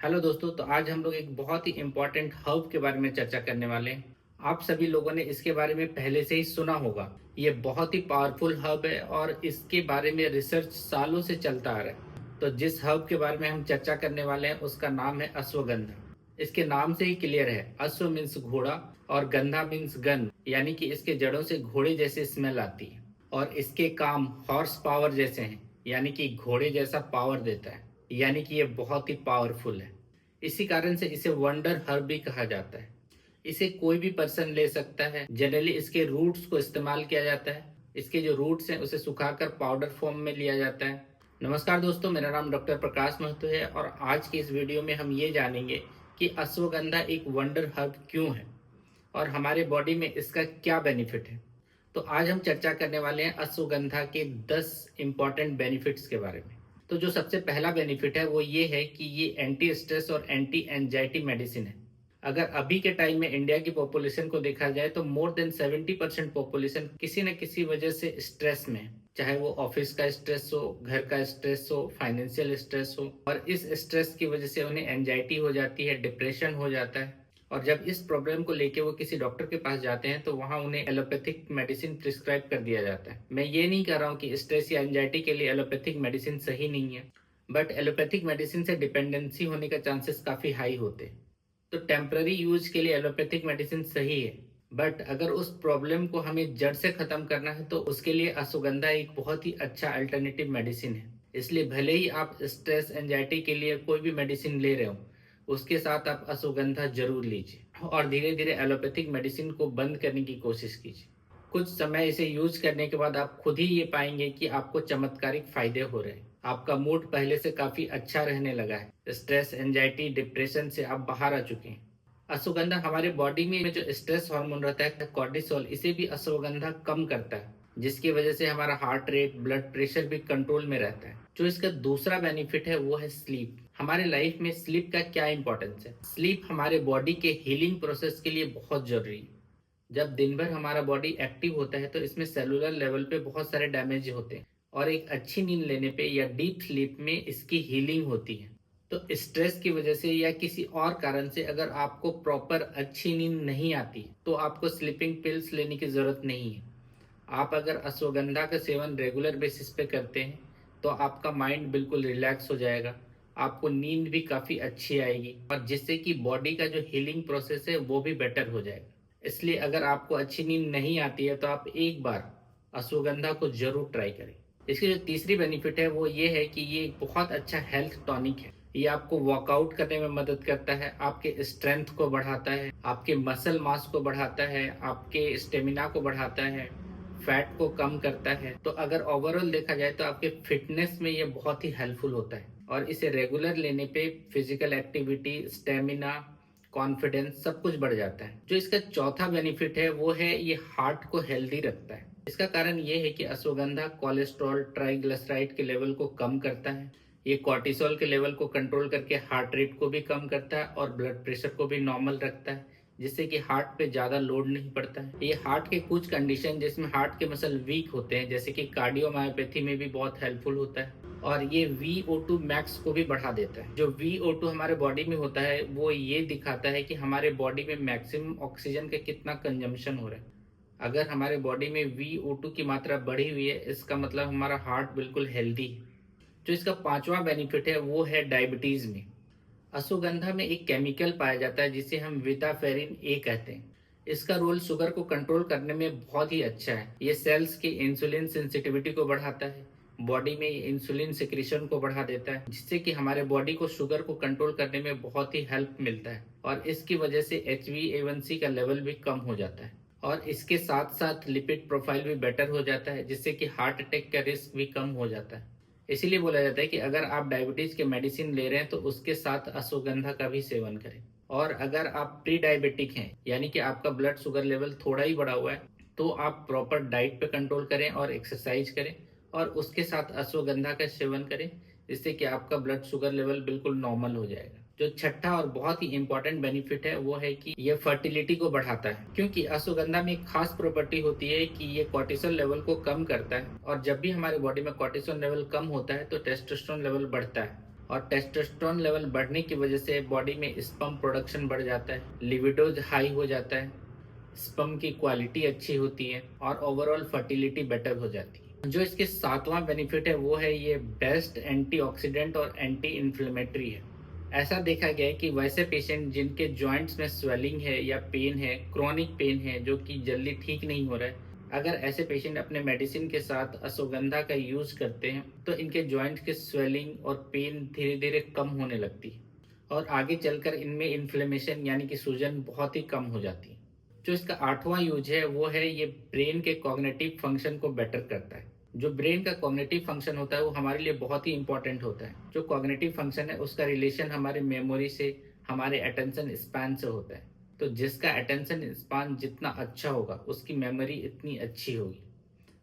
Hello दोस्तों, तो आज हम लोग एक बहुत ही इम्पोर्टेंट हर्ब के बारे में चर्चा करने वाले हैं। आप सभी लोगों ने इसके बारे में पहले से ही सुना होगा। ये बहुत ही पावरफुल हर्ब है और इसके बारे में रिसर्च सालों से चलता आ रहा है। तो जिस हर्ब के बारे में हम चर्चा करने वाले हैं उसका नाम है अश्वगंधा। इसके नाम से ही क्लियर है, अश्व मीन्स घोड़ा और गंधा मीन्स गन, यानी कि इसके जड़ों से घोड़े जैसी स्मेल आती है। और इसके काम हॉर्स पावर जैसे हैं, यानी कि घोड़े जैसा पावर देता है, यानी कि ये बहुत ही पावरफुल है। इसी कारण से इसे वंडर हर्ब भी कहा जाता है। इसे कोई भी पर्सन ले सकता है। जनरली इसके रूट्स को इस्तेमाल किया जाता है। इसके जो रूट्स हैं उसे सुखाकर पाउडर फॉर्म में लिया जाता है। नमस्कार दोस्तों, मेरा नाम डॉक्टर प्रकाश महतो है और आज की इस वीडियो में हम ये जानेंगे कि अश्वगंधा एक वंडर हर्ब क्यों है और हमारे बॉडी में इसका क्या बेनिफिट है। तो आज हम चर्चा करने वाले हैं अश्वगंधा के 10 इंपॉर्टेंट बेनिफिट्स के बारे में। तो जो सबसे पहला बेनिफिट है वो ये है कि ये एंटी स्ट्रेस और एंटी एंजाइटी मेडिसिन है। अगर अभी के टाइम में इंडिया की पॉपुलेशन को देखा जाए तो मोर देन 70% पॉपुलेशन किसी न किसी वजह से स्ट्रेस में है। चाहे वो ऑफिस का स्ट्रेस हो, घर का स्ट्रेस हो, फाइनेंशियल स्ट्रेस हो, और इस स्ट्रेस की वजह से उन्हें एंजाइटी हो जाती है, डिप्रेशन हो जाता है। और जब इस प्रॉब्लम को लेके वो किसी डॉक्टर के पास जाते हैं तो वहाँ उन्हें एलोपैथिक मेडिसिन प्रिस्क्राइब कर दिया जाता है। मैं ये नहीं कह रहा हूँ कि स्ट्रेस या एंजाइटी के लिए एलोपैथिक मेडिसिन सही नहीं है, बट एलोपैथिक मेडिसिन से डिपेंडेंसी होने का चांसेस काफ़ी हाई होते हैं। तो टेम्पररी यूज के लिए एलोपैथिक मेडिसिन सही है, बट अगर उस प्रॉब्लम को हमें जड़ से ख़त्म करना है तो उसके लिए अश्वगंधा एक बहुत ही अच्छा अल्टरनेटिव मेडिसिन है। इसलिए भले ही आप स्ट्रेस एंजाइटी के लिए कोई भी मेडिसिन ले रहे हो, उसके साथ आप अश्वगंधा जरूर लीजिए और धीरे धीरे एलोपैथिक मेडिसिन को बंद करने की कोशिश कीजिए। कुछ समय इसे यूज करने के बाद आप खुद ही ये पाएंगे कि आपको चमत्कारिक फायदे हो रहे हैं। आपका मूड पहले से काफी अच्छा रहने लगा है। स्ट्रेस, एंजाइटी, डिप्रेशन से आप बाहर आ चुके हैं। अश्वगंधा हमारे बॉडी में जो स्ट्रेस हार्मोन रहता है कॉर्टिसोल, इसे भी अश्वगंधा कम करता है, जिसकी वजह से हमारा हार्ट रेट, ब्लड प्रेशर भी कंट्रोल में रहता है। जो इसका दूसरा बेनिफिट है वो है स्लीप। हमारे लाइफ में स्लीप का क्या इंपॉर्टेंस है? स्लीप हमारे बॉडी के हीलिंग प्रोसेस के लिए बहुत जरूरी है। जब दिन भर हमारा बॉडी एक्टिव होता है तो इसमें सेलुलर लेवल पे बहुत सारे डैमेज होते हैं और एक अच्छी नींद लेने पे या डीप स्लीप में इसकी हीलिंग होती है। तो स्ट्रेस की वजह से या किसी और कारण से अगर आपको प्रॉपर अच्छी नींद नहीं आती तो आपको स्लीपिंग पिल्स लेने की जरूरत नहीं है। आप अगर अश्वगंधा का सेवन रेगुलर बेसिस पे करते हैं तो आपका माइंड बिल्कुल रिलैक्स हो जाएगा, आपको नींद भी काफ़ी अच्छी आएगी और जिससे कि बॉडी का जो हीलिंग प्रोसेस है वो भी बेटर हो जाएगा। इसलिए अगर आपको अच्छी नींद नहीं आती है तो आप एक बार अश्वगंधा को जरूर ट्राई करें। इसकी जो तीसरी बेनिफिट है वो ये है कि ये एक बहुत अच्छा हेल्थ टॉनिक है। ये आपको वर्कआउट करने में मदद करता है, आपके स्ट्रेंथ को बढ़ाता है, आपके मसल मास को बढ़ाता है, आपके स्टेमिना को बढ़ाता है, फैट को कम करता है। तो अगर ओवरऑल देखा जाए तो आपके फिटनेस में ये बहुत ही हेल्पफुल होता है और इसे रेगुलर लेने पे फिजिकल एक्टिविटी, स्टेमिना, कॉन्फिडेंस सब कुछ बढ़ जाता है। जो इसका चौथा बेनिफिट है वो है ये हार्ट को हेल्दी रखता है। इसका कारण ये है कि अश्वगंधा कोलेस्ट्रॉल, ट्राइग्लिसराइड के लेवल को कम करता है। ये कॉर्टिसोल के लेवल को कंट्रोल करके हार्ट रेट को भी कम करता है और ब्लड प्रेशर को भी नॉर्मल रखता है, जिससे कि हार्ट पे ज़्यादा लोड नहीं पड़ता है। ये हार्ट के कुछ कंडीशन जिसमें हार्ट के मसल वीक होते हैं, जैसे कि कार्डियोमायोपैथी में भी बहुत हेल्पफुल होता है। और ये VO2 मैक्स को भी बढ़ा देता है। जो VO2 हमारे बॉडी में होता है वो ये दिखाता है कि हमारे बॉडी में मैक्सिमम ऑक्सीजन का कितना कंजम्पशन हो रहा है। अगर हमारे बॉडी में VO2 की मात्रा बढ़ी हुई है, इसका मतलब हमारा हार्ट बिल्कुल हेल्दी है। जो इसका पांचवा बेनिफिट है वो है डायबिटीज में। अश्वगंधा में एक केमिकल पाया जाता है जिसे हम विटाफेरिन ए कहते हैं। इसका रोल शुगर को कंट्रोल करने में बहुत ही अच्छा है। ये सेल्स की इंसुलिन सेंसिटिविटी को बढ़ाता है, बॉडी में इंसुलिन सिक्रीशन को बढ़ा देता है, जिससे कि हमारे बॉडी को शुगर को कंट्रोल करने में बहुत ही हेल्प मिलता है और इसकी वजह से HbA1c का लेवल भी कम हो जाता है और इसके साथ साथ लिपिड प्रोफाइल भी बेटर हो जाता है, जिससे कि हार्ट अटैक का रिस्क भी कम हो जाता है। इसीलिए बोला जाता है कि अगर आप डायबिटीज के मेडिसिन ले रहे हैं तो उसके साथ अश्वगंधा का भी सेवन करें। और अगर आप प्री डायबिटिक हैं, यानी कि आपका ब्लड शुगर लेवल थोड़ा ही बढ़ा हुआ है, तो आप प्रॉपर डाइट पे कंट्रोल करें और एक्सरसाइज करें और उसके साथ अश्वगंधा का सेवन करें, जिससे कि आपका ब्लड शुगर लेवल बिल्कुल नॉर्मल हो जाएगा। जो छठा और बहुत ही इंपॉर्टेंट बेनिफिट है वो है कि यह फर्टिलिटी को बढ़ाता है, क्योंकि अश्वगंधा में एक खास प्रॉपर्टी होती है कि ये कॉर्टिसोल लेवल को कम करता है और जब भी हमारे बॉडी में कॉर्टिसोल लेवल कम होता है तो टेस्टोस्टेरोन लेवल बढ़ता है और टेस्टोस्टेरोन लेवल बढ़ने की वजह से बॉडी में स्पर्म प्रोडक्शन बढ़ जाता है, लिबिडो हाई हो जाता है, स्पर्म की क्वालिटी अच्छी होती है और ओवरऑल फर्टिलिटी बेटर हो जाती है। जो इसके सातवां बेनिफिट है वो है ये बेस्ट एंटीऑक्सीडेंट और एंटी इन्फ्लेमेटरी है। ऐसा देखा गया है कि वैसे पेशेंट जिनके जॉइंट्स में स्वेलिंग है या पेन है, क्रोनिक पेन है जो कि जल्दी ठीक नहीं हो रहा है, अगर ऐसे पेशेंट अपने मेडिसिन के साथ अश्वगंधा का यूज करते हैं तो इनके जॉइंट के स्वेलिंग और पेन धीरे धीरे कम होने लगती है और आगे चलकर इनमें इन्फ्लेमेशन यानी कि सूजन बहुत ही कम हो जाती है। जो इसका आठवां यूज है वो है ये ब्रेन के कॉग्निटिव फंक्शन को बेटर करता है। जो ब्रेन का कॉग्निटिव फंक्शन होता है वो हमारे लिए बहुत ही इंपॉर्टेंट होता है। जो कॉग्निटिव फंक्शन है उसका रिलेशन हमारे मेमोरी से, हमारे अटेंशन स्पैन से होता है। तो जिसका अटेंशन स्पैन जितना अच्छा होगा उसकी मेमोरी इतनी अच्छी होगी,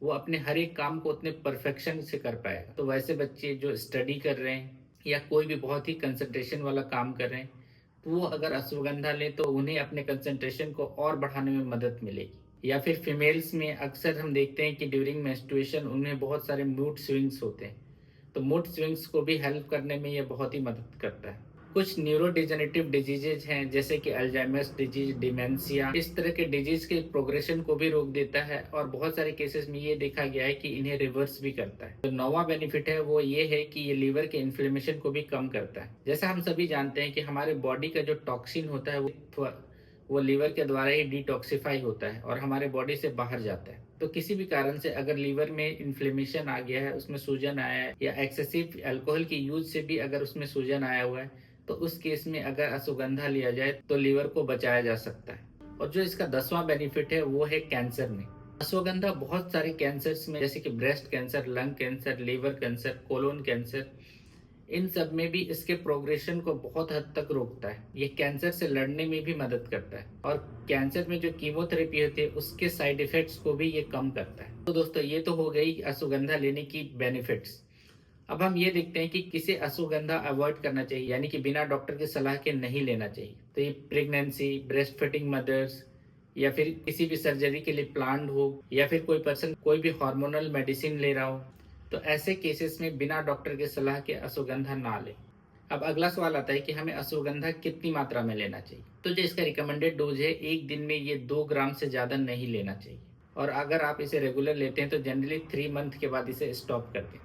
वो अपने हर एक काम को उतने परफेक्शन से कर पाएगा। तो वैसे बच्चे जो स्टडी कर रहे हैं या कोई भी बहुत ही कंसंट्रेशन वाला काम कर रहे हैं तो वो अगर अश्वगंधा लें तो उन्हें अपने कंसंट्रेशन को और बढ़ाने में मदद मिलेगी। या फिर फीमेल्स में अक्सर हम देखते हैं कि ड्यूरिंग मेंस्ट्रुएशन उन्हें बहुत सारे मूड स्विंग्स होते हैं, तो मूड स्विंग्स को भी हेल्प करने में ये बहुत ही मदद करता है। कुछ न्यूरोडिजेनेटिव डिजीजेज हैं जैसे कि अल्जाइमर्स डिजीज, डिमेंशिया, इस तरह के डिजीज के प्रोग्रेशन को भी रोक देता है और बहुत सारे केसेस में ये देखा गया है कि इन्हें रिवर्स भी करता है। तो नौवां बेनिफिट है वो ये है कि ये लीवर के इन्फ्लेमेशन को भी कम करता है। जैसा हम सभी जानते हैं कि हमारे बॉडी का जो टॉक्सिन होता है वो लीवर के द्वारा ही डिटॉक्सिफाई होता है और हमारे बॉडी से बाहर जाता है। तो किसी भी कारण से अगर लीवर में इन्फ्लेमेशन आ गया है, उसमें सूजन आया है या एक्सेसिव अल्कोहल की यूज से भी अगर उसमें सूजन आया हुआ है तो उस केस में अगर अश्वगंधा लिया जाए तो लीवर को बचाया जा सकता है। और जो इसका 10वां बेनिफिट है वो है कैंसर में। अश्वगंधा बहुत सारे कैंसर्स में जैसे कि breast cancer, lung cancer, liver cancer, colon cancer, इन सब में भी इसके प्रोग्रेशन को बहुत हद तक रोकता है। ये कैंसर से लड़ने में भी मदद करता है और कैंसर में जो कीमोथेरेपी होती है उसके साइड इफेक्ट्स को भी ये कम करता है। तो दोस्तों ये तो हो गई अश्वगंधा लेने की बेनिफिट्स। अब हम ये देखते हैं कि किसे अश्वगंधा अवॉइड करना चाहिए, यानी कि बिना डॉक्टर की सलाह के नहीं लेना चाहिए। तो ये प्रेगनेंसी, ब्रेस्ट फीडिंग मदर्स या फिर किसी भी सर्जरी के लिए प्लान्ड हो या फिर कोई पर्सन कोई भी हार्मोनल मेडिसिन ले रहा हो, तो ऐसे केसेस में बिना डॉक्टर के सलाह के अश्वगंधा ना लें। अब अगला सवाल आता है कि हमें अश्वगंधा कितनी मात्रा में लेना चाहिए। तो जो इसका रिकमेंडेड डोज है, एक दिन में ये 2 ग्राम से ज़्यादा नहीं लेना चाहिए और अगर आप इसे रेगुलर लेते हैं तो जनरली 3 मंथ के बाद इसे स्टॉप कर दें।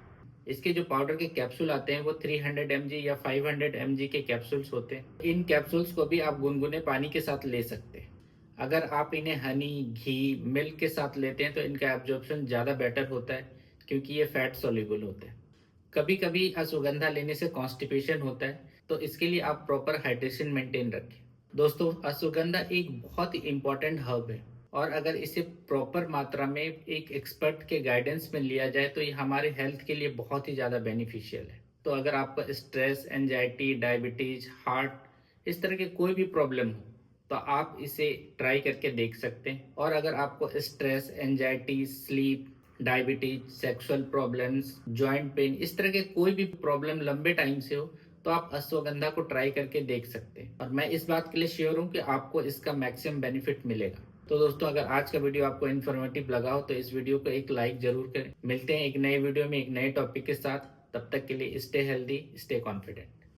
इसके जो पाउडर के कैप्सूल आते हैं वो 300 mg या 500 mg के कैप्सूल्स होते हैं। इन कैप्सूल्स को भी आप गुनगुने पानी के साथ ले सकते हैं। अगर आप इन्हें हनी, घी, मिल्क के साथ लेते हैं तो इनका एब्जॉर्प्शन ज़्यादा बेटर होता है क्योंकि ये फैट सॉल्युबल होते हैं। कभी कभी अश्वगंधा लेने से कॉन्स्टिपेशन होता है तो इसके लिए आप प्रॉपर हाइड्रेशन मेंटेन रखें। दोस्तों अश्वगंधा एक बहुत ही इंपॉर्टेंट हर्ब है और अगर इसे प्रॉपर मात्रा में एक एक्सपर्ट के गाइडेंस में लिया जाए तो ये हमारे हेल्थ के लिए बहुत ही ज़्यादा बेनिफिशियल है। तो अगर आपका स्ट्रेस, एंजाइटी, डायबिटीज, हार्ट, इस तरह के कोई भी प्रॉब्लम हो तो आप इसे ट्राई करके देख सकते हैं। और अगर आपको stress, anxiety, sleep, diabetes, sexual problems, joint pain, इस तरह के कोई भी प्रॉब्लम लंबे टाइम से हो तो आप अश्वगंधा को ट्राई करके देख सकते हैं और मैं इस बात के लिए श्योर हूँ कि आपको इसका मैक्सिमम बेनिफिट मिलेगा। तो दोस्तों अगर आज का वीडियो आपको इन्फॉर्मेटिव लगा हो तो इस वीडियो को एक लाइक जरूर करें। मिलते हैं एक नए वीडियो में एक नए टॉपिक के साथ। तब तक के लिए स्टे हेल्दी, स्टे कॉन्फिडेंट।